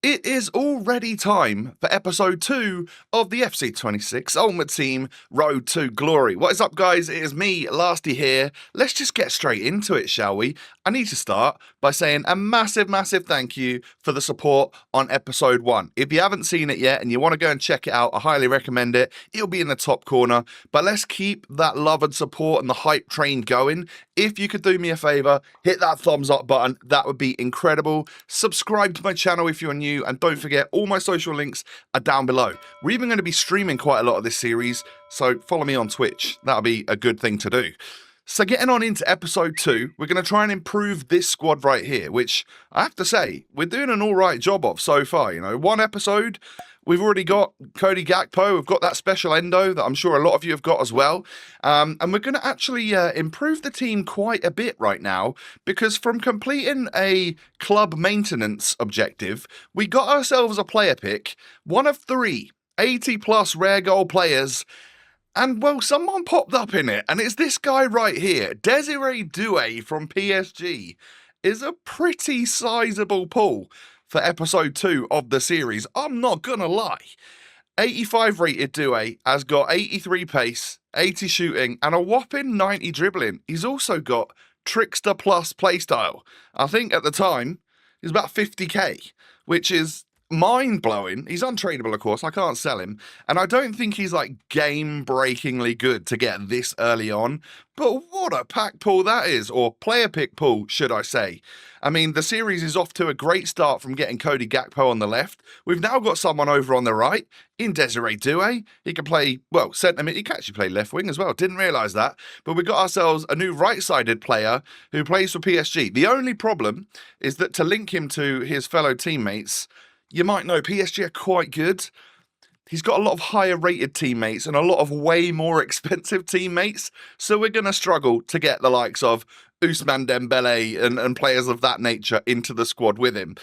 It is already time for episode 2 of the FC26 Ultimate Team Road to Glory. What is up, guys? It is me, Lasty here. Let's just get straight into it, shall we? I need to start by saying a massive thank you for the support on episode 1. If you haven't seen it yet and you want to go and check it out, I highly recommend it. It'll be in the top corner. But let's keep that love and support and the hype train going. If you could do me a favour, hit that thumbs up button. That would be incredible. Subscribe to my channel if you're new, and don't forget, all my social links are down below. We're even going to be streaming quite a lot of this series, so follow me on Twitch. That'll be a good thing to do. So getting on into episode 2, we're going to try and improve this squad right here, which I have to say, we're doing an alright job of so far. You know, one episode, we've already got Cody Gakpo, we've got that special endo that I'm sure a lot of you have got as well. And we're going to actually improve the team quite a bit right now, because from completing a club maintenance objective, we got ourselves a player pick, one of 3 80+ rare gold players. And, well, someone popped up in it, and it's this guy right here. Desiree Doué from PSG is a pretty sizable pull for episode 2 of the series. I'm not gonna lie. 85 rated Doué has got 83 pace, 80 shooting, and a whopping 90 dribbling. He's also got Trickster Plus playstyle. I think at the time, he was about 50k, which is mind-blowing. He's untradeable, of course. I can't sell him. And I don't think he's, like, game-breakingly good to get this early on. But what a pack pull that is, or player pick pull, should I say. I mean, the series is off to a great start from getting Cody Gakpo on the left. We've now got someone over on the right in Desiree Doué. He can play, well, centre mid. He can actually play left wing as well. Didn't realise that. But we got ourselves a new right-sided player who plays for PSG. The only problem is that to link him to his fellow teammates, you might know PSG are quite good. He's got a lot of higher rated teammates and a lot of way more expensive teammates. So we're going to struggle to get the likes of Ousmane Dembele and players of that nature into the squad with him.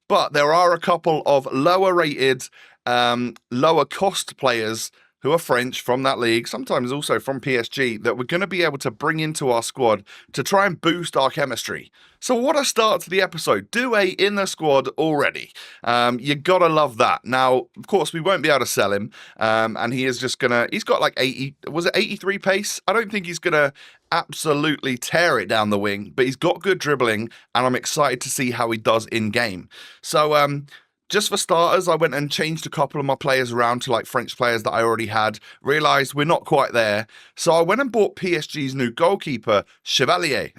But there are a couple of lower rated, lower cost players who are French from that league, sometimes also from PSG, that we're going to be able to bring into our squad to try and boost our chemistry. So what a start to the episode. Doué in the squad already. You gotta love that. Now, of course, we won't be able to sell him, and he is just gonna, he's got like 80, was it 83 pace? I don't think he's gonna absolutely tear it down the wing, but he's got good dribbling, and I'm excited to see how he does in game. So, just for starters, I went and changed a couple of my players around to like French players that I already had. Realised we're not quite there. So I went and bought PSG's new goalkeeper, Chevalier.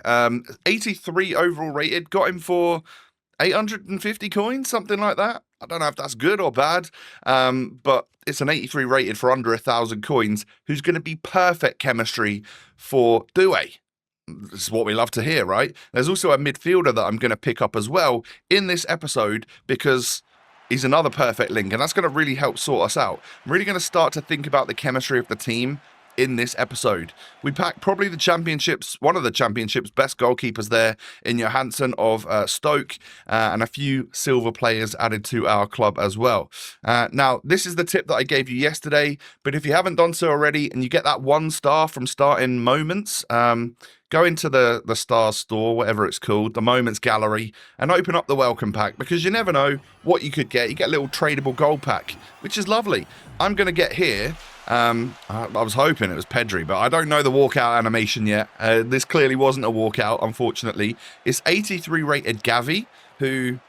83 overall rated. Got him for 850 coins, something like that. I don't know if that's good or bad. But it's an 83 rated for under 1,000 coins, who's going to be perfect chemistry for Doué. This is what we love to hear, right? There's also a midfielder that I'm going to pick up as well in this episode, because he's another perfect link, and that's going to really help sort us out. I'm really going to start to think about the chemistry of the team in this episode. We packed probably the championship's, one of the championship's best goalkeepers there in Johansson of Stoke, and a few silver players added to our club as well. Now, this is the tip that I gave you yesterday, but if you haven't done so already and you get that 1 star from starting moments, go into the Stars store, whatever it's called, the Moments Gallery, and open up the welcome pack, because you never know what you could get. You get a little tradable gold pack, which is lovely. I'm going to get here, I was hoping it was Pedri, but I don't know the walkout animation yet. This clearly wasn't a walkout, unfortunately. It's 83 rated Gavi, who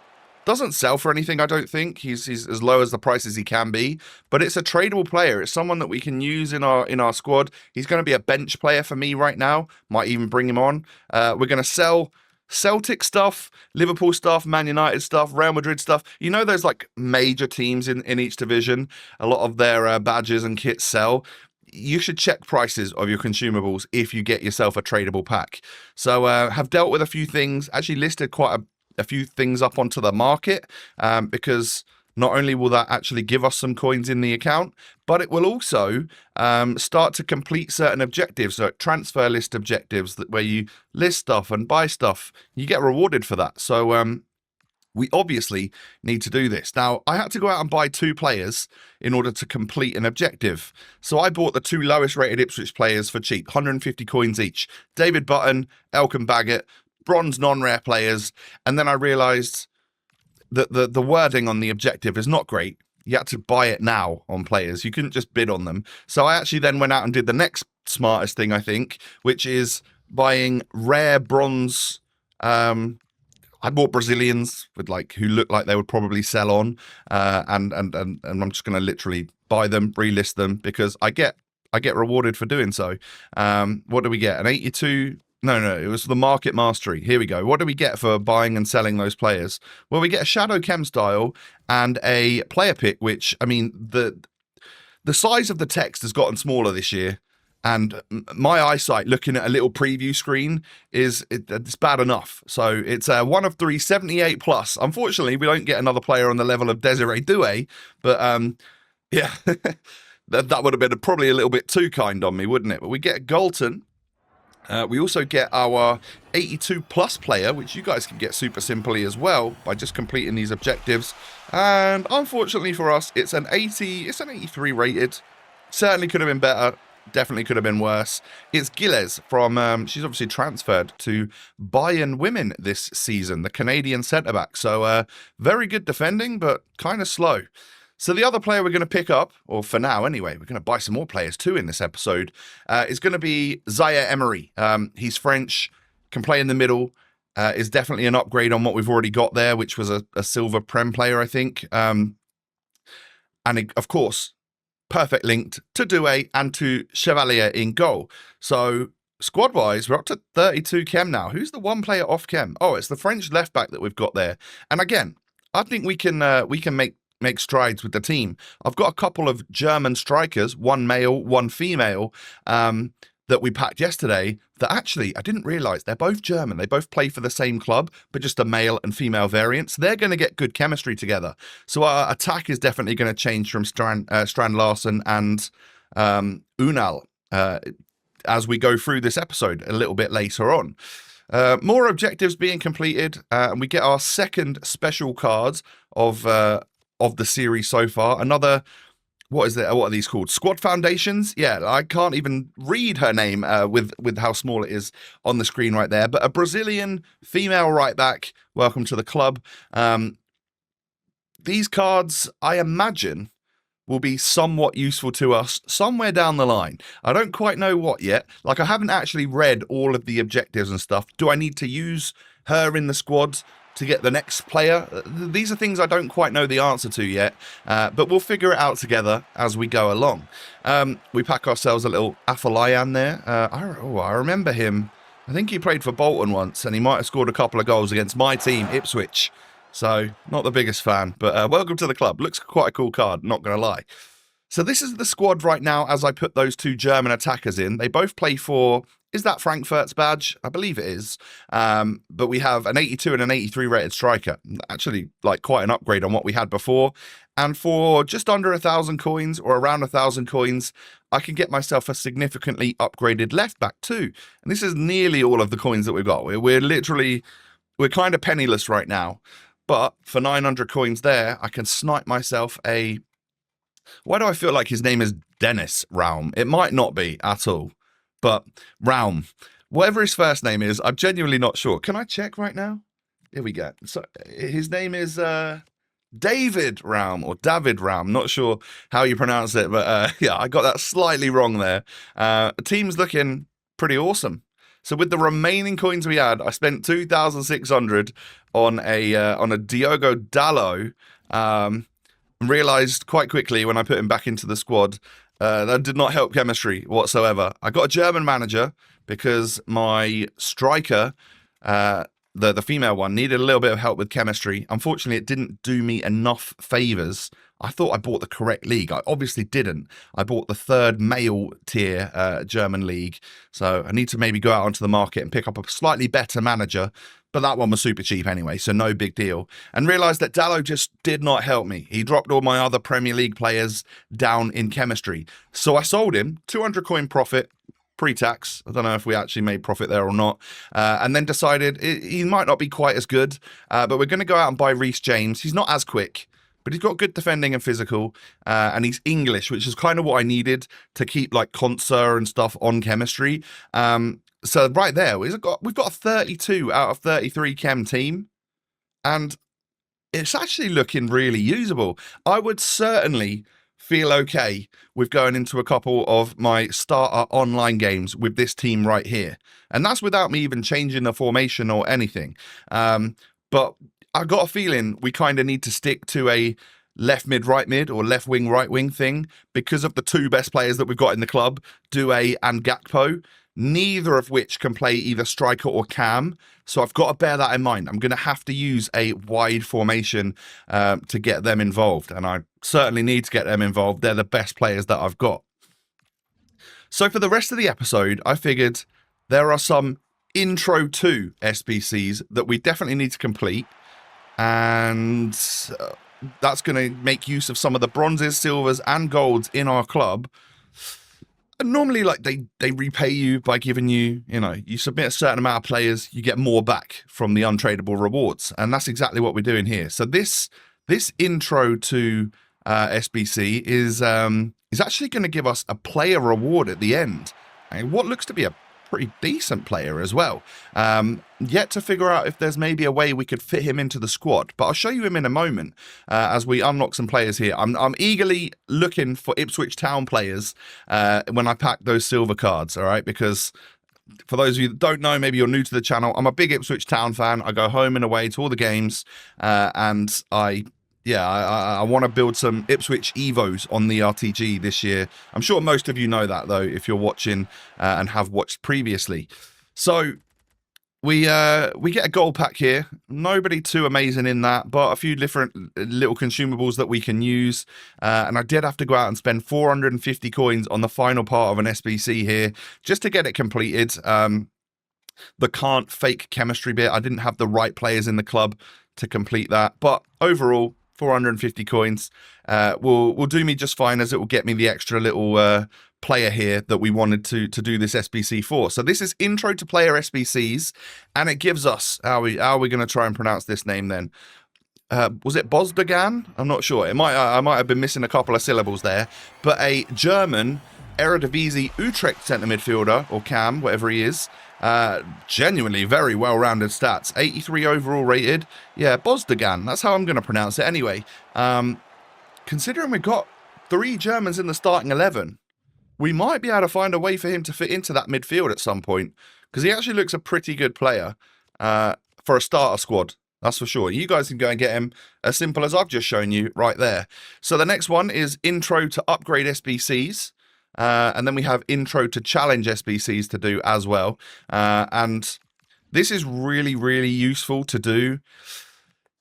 doesn't sell for anything, I don't think. He's as low as the price as he can be, but it's a tradable player. It's someone that we can use in our squad. He's going to be a bench player for me right now. Might even bring him on. We're going to sell Celtic stuff, Liverpool stuff, Man United stuff, Real Madrid stuff. You know, there's like major teams in each division. A lot of their badges and kits sell. You should check prices of your consumables if you get yourself a tradable pack. So have dealt with a few things, actually listed quite a few things up onto the market, because not only will that actually give us some coins in the account, but it will also start to complete certain objectives, so transfer list objectives, where you list stuff and buy stuff. You get rewarded for that. So we obviously need to do this. Now, I had to go out and buy 2 players in order to complete an objective. So I bought the 2 lowest rated Ipswich players for cheap, 150 coins each. David Button, Elkin Baggett, bronze non-rare players. And then I realised the wording on the objective is not great. You had to buy it now on players. You couldn't just bid on them. So I actually then went out and did the next smartest thing, I think, which is buying rare bronze. I bought Brazilians with who look like they would probably sell on, and I'm just going to literally buy them, relist them, because I get rewarded for doing so. What do we get? An 82. No, it was the market mastery. Here we go. What do we get for buying and selling those players? Well, we get a shadow chem style and a player pick, which, I mean, the size of the text has gotten smaller this year, and my eyesight looking at a little preview screen it's bad enough. So it's 1 of 3, 78 plus. Unfortunately, we don't get another player on the level of Desiree Doué, but yeah, that would have been probably a little bit too kind on me, wouldn't it? But we get Galton. We also get our 82 plus player, which you guys can get super simply as well by just completing these objectives. And unfortunately for us, it's an 80, it's an 83 rated. Certainly could have been better. Definitely could have been worse. It's Gilles from, she's obviously transferred to Bayern Women this season, the Canadian centre-back. So very good defending, but kind of slow. So the other player we're going to pick up, or for now anyway, we're going to buy some more players too in this episode, is going to be Zaire Emery. He's French, can play in the middle, is definitely an upgrade on what we've already got there, which was a silver Prem player, I think. And of course, perfect linked to Doué and to Chevalier in goal. So squad-wise, we're up to 32 chem now. Who's the one player off chem? Oh, it's the French left-back that we've got there. And again, I think we can make strides with the team. I've got a couple of German strikers, one male, one female, that we packed yesterday that actually, I didn't realise, they're both German. They both play for the same club, but just a male and female variants. They're going to get good chemistry together. So our attack is definitely going to change from Strand Larsen and Unal as we go through this episode a little bit later on. More objectives being completed, and we get our second special cards of the series so far. Another, what are these called? Squad Foundations? Yeah, I can't even read her name with how small it is on the screen right there. But a Brazilian female right back. Welcome to the club. These cards, I imagine, will be somewhat useful to us somewhere down the line. I don't quite know what yet. I haven't actually read all of the objectives and stuff. Do I need to use her in the squad to get the next player? These are things I don't quite know the answer to yet, but we'll figure it out together as we go along. We pack ourselves a little Afolayan there. I remember him. I think he played for Bolton once, and he might have scored a couple of goals against my team, Ipswich. So, not the biggest fan, but welcome to the club. Looks quite a cool card, not going to lie. So this is the squad right now as I put those two German attackers in. They both play for, is that Frankfurt's badge? I believe it is. But we have an 82 and an 83 rated striker. Actually, quite an upgrade on what we had before. And for just under 1,000 coins, or around 1,000 coins, I can get myself a significantly upgraded left back too. And this is nearly all of the coins that we've got. We're kind of penniless right now. But for 900 coins there, I can snipe myself a... Why do I feel like his name is Dennis Raum? It might not be at all. But Raum, whatever his first name is, I'm genuinely not sure. Can I check right now? Here we go. So his name is David Raum, or David Raum. Not sure how you pronounce it, but yeah, I got that slightly wrong there. The team's looking pretty awesome. So with the remaining coins we had, I spent 2,600 on a Diogo Dalot, and realised quite quickly when I put him back into the squad, that did not help chemistry whatsoever. I got a German manager because my striker, the female one, needed a little bit of help with chemistry. Unfortunately, it didn't do me enough favours. I thought I bought the correct league. I obviously didn't. I bought the third male tier German league. So I need to maybe go out onto the market and pick up a slightly better manager. But that one was super cheap anyway, so no big deal. And realised that Dalot just did not help me. He dropped all my other Premier League players down in chemistry. So I sold him, 200 coin profit, pre-tax. I don't know if we actually made profit there or not. And then decided he might not be quite as good, but we're going to go out and buy Reece James. He's not as quick, but he's got good defending and physical, and he's English, which is kind of what I needed to keep Conser and stuff on chemistry. So right there, we've got a 32 out of 33 chem team, and it's actually looking really usable. I would certainly feel okay with going into a couple of my starter online games with this team right here. And that's without me even changing the formation or anything. But I got a feeling we kind of need to stick to a left mid, right mid, or left wing, right wing thing because of the two best players that we've got in the club, Doué and Gakpo, neither of which can play either striker or cam. So I've got to bear that in mind. I'm going to have to use a wide formation to get them involved. And I certainly need to get them involved. They're the best players that I've got. So for the rest of the episode, I figured there are some intro to SBCs that we definitely need to complete. And that's going to make use of some of the bronzes, silvers, and golds in our club. And normally, like, they repay you by giving you, you submit a certain amount of players, you get more back from the untradeable rewards. And that's exactly what we're doing here. So this intro to SBC is actually going to give us a player reward at the end. And what looks to be a pretty decent player as well. Yet to figure out if there's maybe a way we could fit him into the squad, but I'll show you him in a moment as we unlock some players here. I'm eagerly looking for Ipswich Town players when I pack those silver cards, all right? Because for those of you that don't know, maybe you're new to the channel, I'm a big Ipswich Town fan. I go home and away to all the games, and I want to build some Ipswich Evos on the RTG this year. I'm sure most of you know that, though, if you're watching and have watched previously. So we get a gold pack here. Nobody too amazing in that, but a few different little consumables that we can use. And I did have to go out and spend 450 coins on the final part of an SBC here just to get it completed. The can't fake chemistry bit, I didn't have the right players in the club to complete that. But overall, 450 coins will do me just fine, as it will get me the extra little player here that we wanted to do this SBC for. So this is intro to player SBCs, and it gives us, how are we going to try and pronounce this name then? Was it Bozdogan? I'm not sure. I might have been missing a couple of syllables there, but a German Eredivisie Utrecht centre midfielder, or cam, whatever he is. Genuinely very well-rounded stats. 83 overall rated. Yeah, Bozdogan. That's how I'm going to pronounce it anyway. Considering we've got 3 Germans in the starting 11, we might be able to find a way for him to fit into that midfield at some point, because he actually looks a pretty good player for a starter squad. That's for sure. You guys can go and get him as simple as I've just shown you right there. So the next one is intro to upgrade SBCs. And then we have intro to challenge SBCs to do as well. And this is really, really useful to do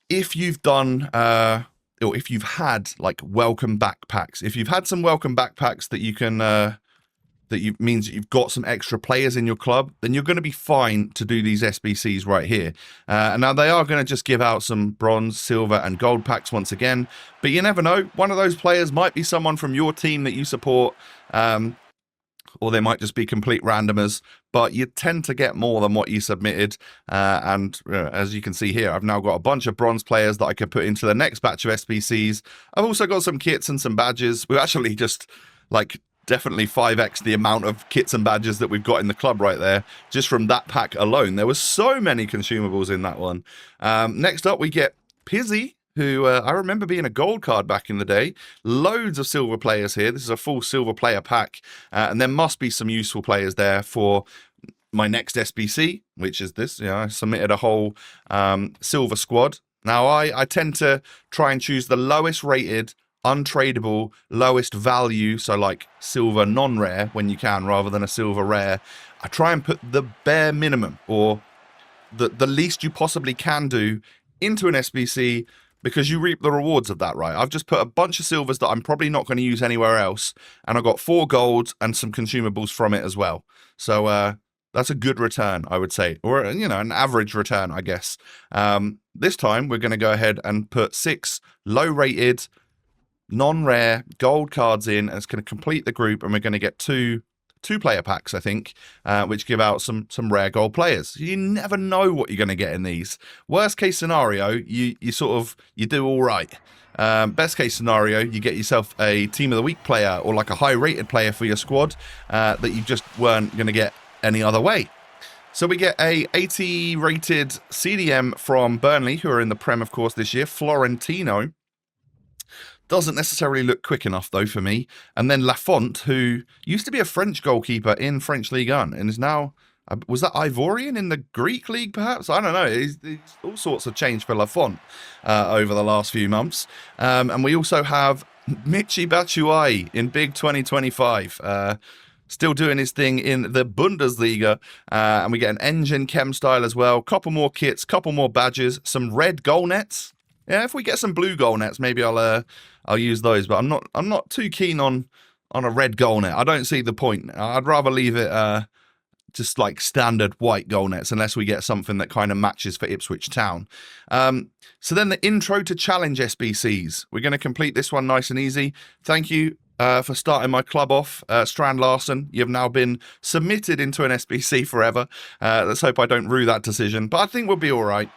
if you've done, or if you've had like welcome backpacks. If you've had some welcome backpacks that you can, means that you've got some extra players in your club, then you're going to be fine to do these SBCs right here. And now they are going to just give out some bronze, silver, and gold packs once again. But you never know. One of those players might be someone from your team that you support, or they might just be complete randomers. But you tend to get more than what you submitted. And as you can see here, I've now got a bunch of bronze players that I could put into the next batch of SBCs. I've also got some kits and some badges. We've actually just definitely 5x the amount of kits and badges that we've got in the club right there, just from that pack alone. There were so many consumables in that one. Next up, we get Pizzy, who I remember being a gold card back in the day. Loads of silver players here. This is a full silver player pack, and there must be some useful players there for my next SBC, which is this. I submitted a whole silver squad. Now, I tend to try and choose the lowest rated, untradeable, lowest value, so like silver non-rare when you can, rather than a silver rare. I try and put the bare minimum, or the least you possibly can do, into an SBC, because you reap the rewards of that, right? I've just put a bunch of silvers that I'm probably not going to use anywhere else, and I got 4 golds and some consumables from it as well. So that's a good return, I would say, or an average return, I guess. This time we're going to go ahead and put 6 low-rated, non-rare gold cards in, and it's going to complete the group, and we're going to get two player packs, I think, which give out some rare gold players. You never know what you're going to get in these. Worst case scenario, you do all right. Best case scenario, you get yourself a team of the week player, or like a high rated player for your squad that you just weren't going to get any other way. So we get a 80 rated CDM from Burnley, who are in the Prem, of course, this year. Florentino. Doesn't necessarily look quick enough, though, for me. And then Lafont, who used to be a French goalkeeper in French Ligue 1 and is now... was that Ivorian in the Greek league, perhaps? I don't know. It's all sorts of change for Lafont over the last few months. And we also have Michy Batshuayi in Big 2025. Still doing his thing in the Bundesliga. And we get an engine chem style as well. Couple more kits, couple more badges, some red goal nets. Yeah, if we get some blue goal nets, maybe I'll use those. But I'm not too keen on a red goal net. I don't see the point. I'd rather leave it just like standard white goal nets, unless we get something that kind of matches for Ipswich Town. So then the intro to challenge SBCs. We're going to complete this one nice and easy. Thank you for starting my club off, Strand Larson. You've now been submitted into an SBC forever. Let's hope I don't rue that decision, but I think we'll be all right.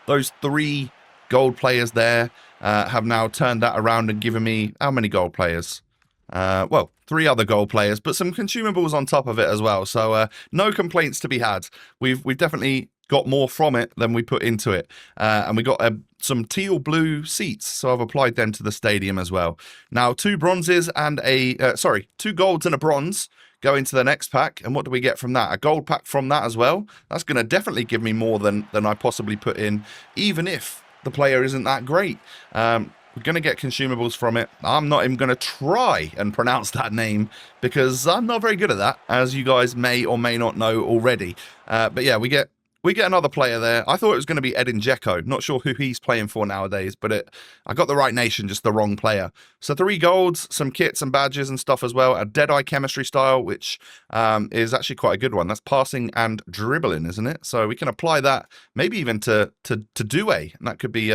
Those 3 gold players there have now turned that around and given me how many gold players? Well, 3 other gold players, but some consumables on top of it as well. So no complaints to be had. We've definitely got more from it than we put into it. And we got some teal blue seats, so I've applied them to the stadium as well. Now 2 bronzes and 2 golds and a bronze go into the next pack. And what do we get from that? A gold pack from that as well. That's going to definitely give me more than I possibly put in, even if the player isn't that great. We're going to get consumables from it. I'm not even going to try and pronounce that name because I'm not very good at that, as you guys may or may not know already. But yeah, we get another player there. I thought it was going to be Edin Dzeko. Not sure who he's playing for nowadays, but I got the right nation, just the wrong player. So 3 golds, some kits and badges and stuff as well. A Deadeye chemistry style, which is actually quite a good one. That's passing and dribbling, isn't it? So we can apply that maybe even to Due, and that could be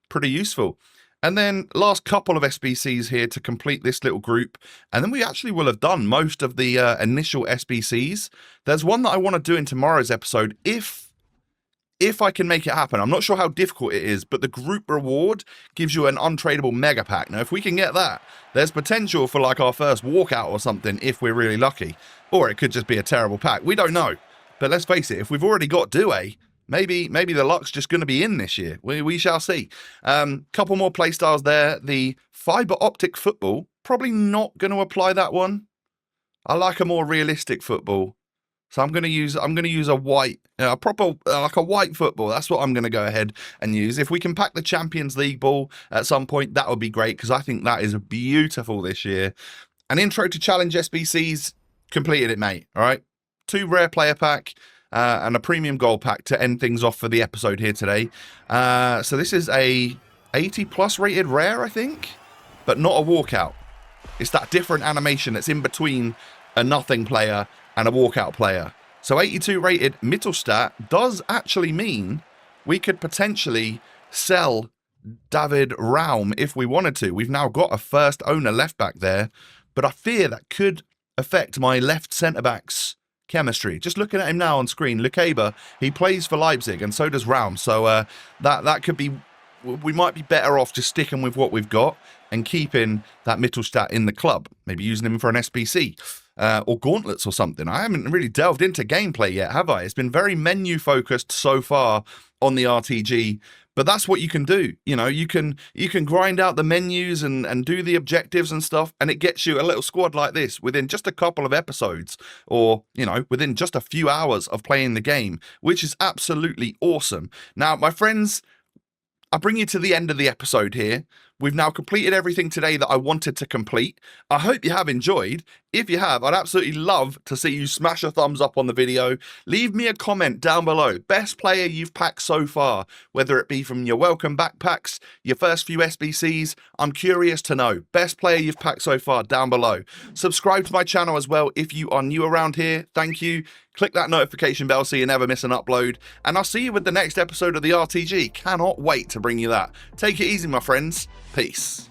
pretty useful. And then last couple of SBCs here to complete this little group. And then we actually will have done most of the initial SBCs. There's one that I want to do in tomorrow's episode if I can make it happen. I'm not sure how difficult it is, but the group reward gives you an untradeable mega pack. Now, if we can get that, there's potential for like our first walkout or something if we're really lucky. Or it could just be a terrible pack. We don't know. But let's face it, if we've already got Due, maybe the luck's just going to be in this year. We shall see. Couple more playstyles there. The fiber optic football, probably not going to apply that one. I like a more realistic football, so I'm going to use a white, a proper like a white football. That's what I'm going to go ahead and use. If we can pack the Champions League ball at some point, that would be great because I think that is beautiful this year. An intro to challenge SBCs, completed it, mate. All right, 2 rare player pack. And a premium gold pack to end things off for the episode here today. So this is a 80 plus rated rare, I think, but not a walkout. It's that different animation that's in between a nothing player and a walkout player. So 82 rated Mittelstadt does actually mean we could potentially sell David Raum if we wanted to. We've now got a first owner left back there, but I fear that could affect my left centre backs chemistry. Just looking at him now on screen, Lukeba, he plays for Leipzig and so does Raum. So that could be, we might be better off just sticking with what we've got and keeping that Mittelstadt in the club. Maybe using him for an SBC or gauntlets or something. I haven't really delved into gameplay yet, have I? It's been very menu focused so far on the RTG. But that's what you can do. You know, you can grind out the menus and do the objectives and stuff, and it gets you a little squad like this within just a couple of episodes, or, you know, within just a few hours of playing the game, which is absolutely awesome. Now, my friends, I bring you to the end of the episode here. We've now completed everything today that I wanted to complete. I hope you have enjoyed. If you have, I'd absolutely love to see you smash a thumbs up on the video. Leave me a comment down below. Best player you've packed so far, whether it be from your welcome backpacks, your first few SBCs. I'm curious to know. Best player you've packed so far down below. Subscribe to my channel as well if you are new around here. Thank you. Click that notification bell so you never miss an upload. And I'll see you with the next episode of the RTG. Cannot wait to bring you that. Take it easy, my friends. Peace.